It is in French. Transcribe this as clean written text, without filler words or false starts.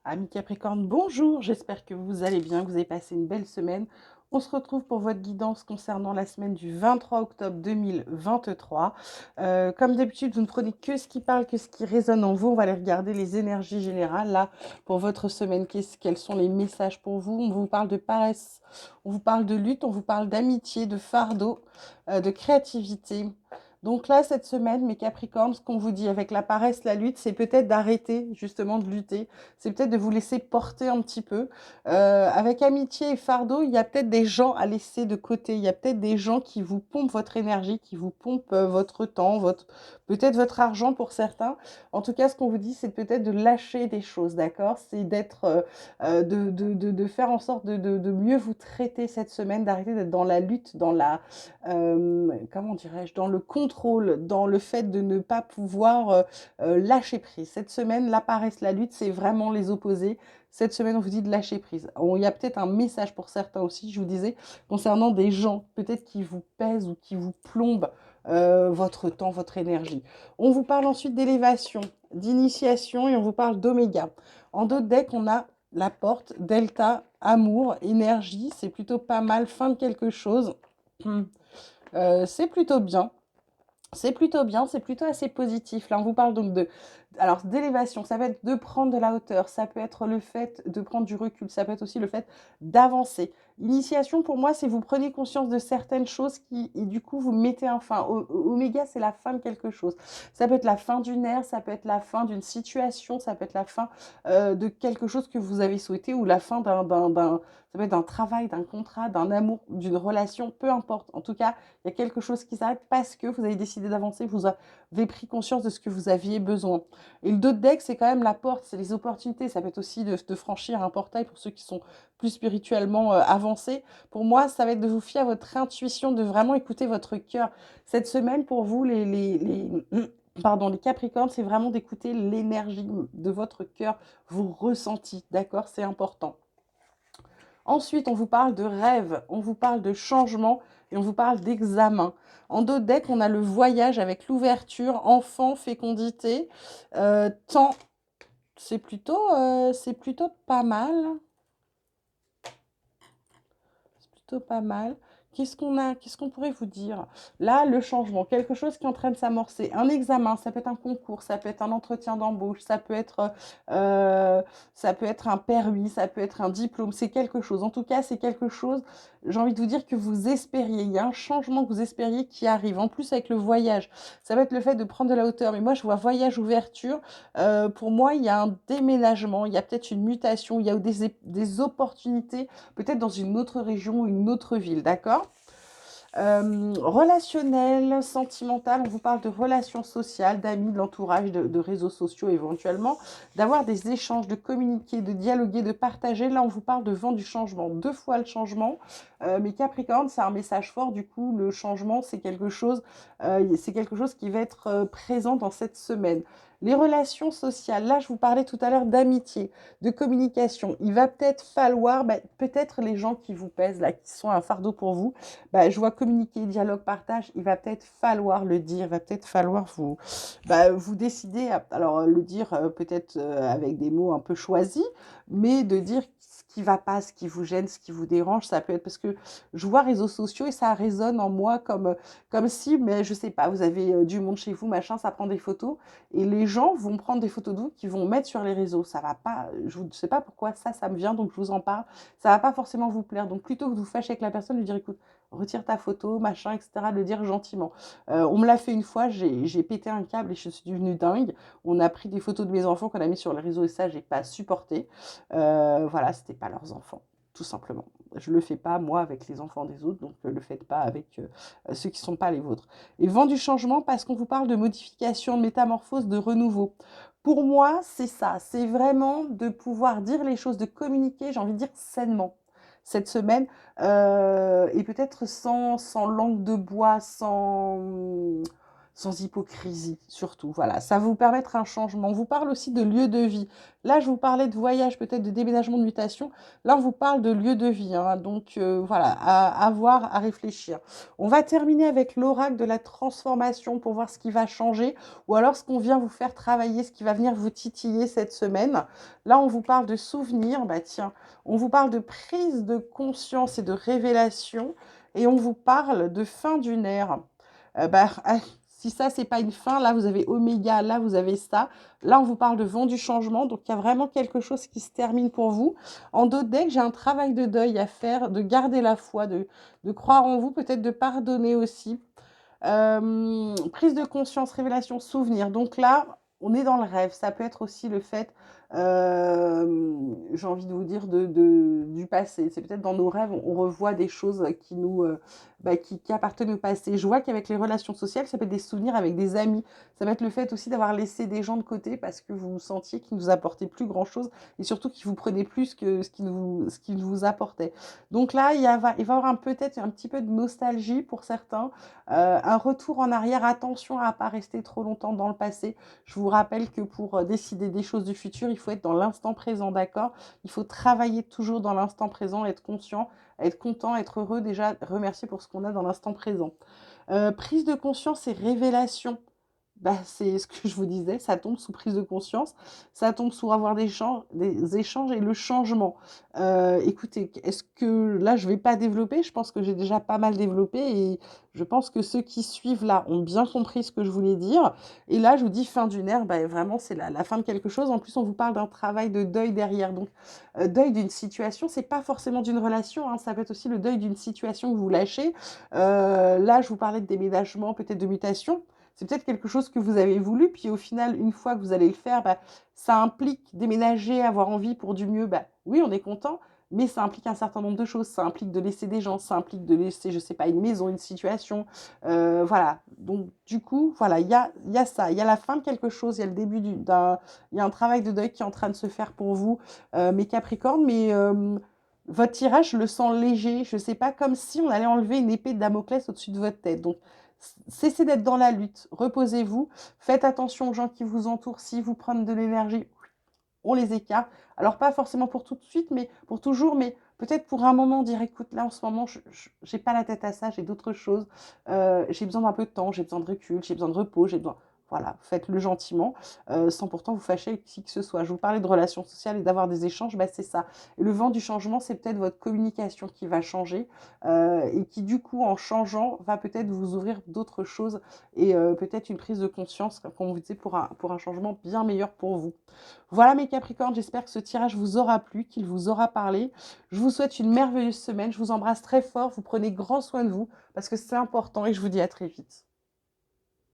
Amis Capricorne, bonjour, j'espère que vous allez bien, que vous avez passé une belle semaine. On se retrouve pour votre guidance concernant la semaine du 23 octobre 2023. Comme d'habitude, vous ne prenez que ce qui parle, que ce qui résonne en vous. On va aller regarder les énergies générales. Là, pour votre semaine, quels sont les messages pour vous? On vous parle de paresse, on vous parle de lutte, on vous parle d'amitié, de fardeau, de créativité. Donc là, cette semaine, mes Capricornes, ce qu'on vous dit avec la paresse, la lutte, c'est peut-être d'arrêter justement de lutter, c'est peut-être de vous laisser porter un petit peu. Avec amitié et fardeau, il y a peut-être des gens à laisser de côté, il y a peut-être des gens qui vous pompent votre énergie, qui vous pompent votre temps, peut-être votre argent pour certains. En tout cas, ce qu'on vous dit, c'est peut-être de lâcher des choses, d'accord? C'est d'être, de faire en sorte de mieux vous traiter cette semaine, d'arrêter d'être dans la lutte, dans la comment dirais-je, dans le contrôle, dans le fait de ne pas pouvoir lâcher prise. Cette semaine, la paresse, la lutte, c'est vraiment les opposés. Cette semaine, on vous dit de lâcher prise. Il y a peut-être un message pour certains aussi, je vous disais, concernant des gens, peut-être qui vous pèsent ou qui vous plombent votre temps, votre énergie. On vous parle ensuite d'élévation, d'initiation et on vous parle d'oméga. En d'autres decks, on a la porte, delta, amour, énergie, c'est plutôt pas mal, fin de quelque chose. C'est plutôt bien. C'est plutôt bien, c'est plutôt assez positif. Là, on vous parle donc alors, d'élévation. Ça peut être de prendre de la hauteur, ça peut être le fait de prendre du recul, ça peut être aussi le fait d'avancer. L'initiation, pour moi, c'est vous prenez conscience de certaines choses et du coup, vous mettez un fin. Oméga, c'est la fin de quelque chose. Ça peut être la fin d'une ère, ça peut être la fin d'une situation, ça peut être la fin de quelque chose que vous avez souhaité ou la fin ça peut être d'un travail, d'un contrat, d'un amour, d'une relation, peu importe. En tout cas, il y a quelque chose qui s'arrête parce que vous avez décidé d'avancer, vous avez pris conscience de ce que vous aviez besoin. Et le dos de deck, c'est quand même la porte, c'est les opportunités. Ça peut être aussi de franchir un portail pour ceux qui sont plus spirituellement avancés. Pour moi, ça va être de vous fier à votre intuition, de vraiment écouter votre cœur. Cette semaine, pour vous, pardon, les Capricornes, c'est vraiment d'écouter l'énergie de votre cœur, vos ressentis, d'accord? C'est important. Ensuite, on vous parle de rêve, on vous parle de changement et on vous parle d'examen. En dos deck, on a le voyage avec l'ouverture, enfant, fécondité, temps. C'est plutôt pas mal. C'est plutôt pas mal. Qu'est-ce qu'on pourrait vous dire? Là, le changement, quelque chose qui est en train de s'amorcer. Un examen, ça peut être un concours, ça peut être un entretien d'embauche, euh, ça peut être un permis, ça peut être un diplôme. C'est quelque chose. En tout cas, c'est quelque chose, j'ai envie de vous dire que vous espériez. Il y a un changement que vous espériez qui arrive. En plus, avec le voyage, ça va être le fait de prendre de la hauteur. Mais moi, je vois voyage, ouverture. Pour moi, il y a un déménagement, il y a peut-être une mutation, il y a des opportunités peut-être dans une autre région ou une autre ville, d'accord? Relationnel, sentimental, on vous parle de relations sociales, d'amis, de l'entourage, de réseaux sociaux éventuellement, d'avoir des échanges, de communiquer, de dialoguer, de partager. Là, on vous parle de vent du changement, deux fois le changement. Mais Capricorne, c'est un message fort, du coup, le changement, c'est quelque chose qui va être présent dans cette semaine. Les relations sociales, là, je vous parlais tout à l'heure d'amitié, de communication. Il va peut-être falloir, peut-être les gens qui vous pèsent, là, qui sont un fardeau pour vous, je vois communiquer, dialogue, partage, il va peut-être falloir le dire, il va peut-être falloir vous décider, alors le dire peut-être avec des mots un peu choisis, mais de dire ce qui va pas, ce qui vous gêne, ce qui vous dérange, ça peut être parce que je vois réseaux sociaux et ça résonne en moi comme si, mais je sais pas, vous avez du monde chez vous, machin, ça prend des photos et les gens vont prendre des photos de vous qui vont mettre sur les réseaux. Ça va pas, je ne sais pas pourquoi ça me vient, donc je vous en parle. Ça va pas forcément vous plaire. Donc plutôt que de vous fâcher avec la personne, lui dire écoute, retire ta photo, machin, etc., le dire gentiment. On me l'a fait une fois, j'ai pété un câble et je suis devenue dingue. On a pris des photos de mes enfants qu'on a mis sur les réseaux et ça, j'ai pas supporté. Voilà, c'était pas leurs enfants, tout simplement. Je le fais pas, moi, avec les enfants des autres, donc le faites pas avec ceux qui sont pas les vôtres. Et vent du changement, parce qu'on vous parle de modification, de métamorphose, de renouveau. Pour moi, c'est ça, c'est vraiment de pouvoir dire les choses, de communiquer, j'ai envie de dire sainement cette semaine, et peut-être sans langue de bois, sans hypocrisie, surtout. Voilà, ça va vous permettre un changement. On vous parle aussi de lieu de vie. Là, je vous parlais de voyage, peut-être de déménagement, de mutation. Là, on vous parle de lieu de vie, hein. Donc, voilà, à voir, à réfléchir. On va terminer avec l'oracle de la transformation pour voir ce qui va changer ou alors ce qu'on vient vous faire travailler, ce qui va venir vous titiller cette semaine. Là, on vous parle de souvenirs. Bah, tiens, on vous parle de prise de conscience et de révélation et on vous parle de fin d'une ère. Si ça, c'est pas une fin, là, vous avez Oméga, là, vous avez ça. Là, on vous parle de vent du changement. Donc, il y a vraiment quelque chose qui se termine pour vous. En d'autres decks, j'ai un travail de deuil à faire, de garder la foi, de croire en vous, peut-être de pardonner aussi. Prise de conscience, révélation, souvenir. Donc là, on est dans le rêve. Ça peut être aussi le fait, j'ai envie de vous dire, du passé. C'est peut-être dans nos rêves, on revoit des choses qui appartiennent au passé. Je vois qu'avec les relations sociales, ça peut être des souvenirs avec des amis. Ça va être le fait aussi d'avoir laissé des gens de côté parce que vous sentiez qu'ils ne vous apportaient plus grand-chose et surtout qu'ils vous prenaient plus que ce qu'ils vous apportaient. Donc là, il va y avoir peut-être un petit peu de nostalgie pour certains. Un retour en arrière, attention à ne pas rester trop longtemps dans le passé. Je vous rappelle que pour décider des choses du futur, il faut être dans l'instant présent, d'accord? Il faut travailler toujours dans l'instant présent, être conscient, être content, être heureux, déjà remercier pour ce qu'on a dans l'instant présent. Prise de conscience et révélation. Bah, c'est ce que je vous disais, ça tombe sous prise de conscience, ça tombe sous avoir des échanges et le changement. Écoutez, est-ce que là, je ne vais pas développer? Je pense que j'ai déjà pas mal développé et je pense que ceux qui suivent là ont bien compris ce que je voulais dire. Et là, je vous dis fin d'une ère, bah, vraiment, c'est la fin de quelque chose. En plus, on vous parle d'un travail de deuil derrière. Donc, deuil d'une situation, c'est pas forcément d'une relation, hein, ça peut être aussi le deuil d'une situation que vous lâchez. Là, je vous parlais de déménagement, peut-être de mutation. C'est peut-être quelque chose que vous avez voulu, puis au final, une fois que vous allez le faire, bah, ça implique déménager, avoir envie pour du mieux. Bah, oui, on est content, mais ça implique un certain nombre de choses. Ça implique de laisser des gens, ça implique de laisser, je sais pas, une maison, une situation. Voilà. Donc, du coup, voilà, il y a ça. Il y a la fin de quelque chose, il y a le début il y a un travail de deuil qui est en train de se faire pour vous, mes Capricornes, mais votre tirage, je le sens léger. Je sais pas, comme si on allait enlever une épée de Damoclès au-dessus de votre tête. Donc, cessez d'être dans la lutte, reposez-vous, faites attention aux gens qui vous entourent, s'ils vous prennent de l'énergie, on les écarte. Alors pas forcément pour tout de suite, mais pour toujours, mais peut-être pour un moment dire écoute, là en ce moment, je n'ai pas la tête à ça, j'ai d'autres choses, j'ai besoin d'un peu de temps, j'ai besoin de recul, j'ai besoin de repos, j'ai besoin... Voilà, faites-le gentiment, sans pourtant vous fâcher avec qui que ce soit. Je vous parlais de relations sociales et d'avoir des échanges, bah, c'est ça. Et le vent du changement, c'est peut-être votre communication qui va changer et qui, du coup, en changeant, va peut-être vous ouvrir d'autres choses et peut-être une prise de conscience, comme vous disiez, pour un changement bien meilleur pour vous. Voilà mes Capricornes, j'espère que ce tirage vous aura plu, qu'il vous aura parlé. Je vous souhaite une merveilleuse semaine, je vous embrasse très fort, vous prenez grand soin de vous parce que c'est important et je vous dis à très vite.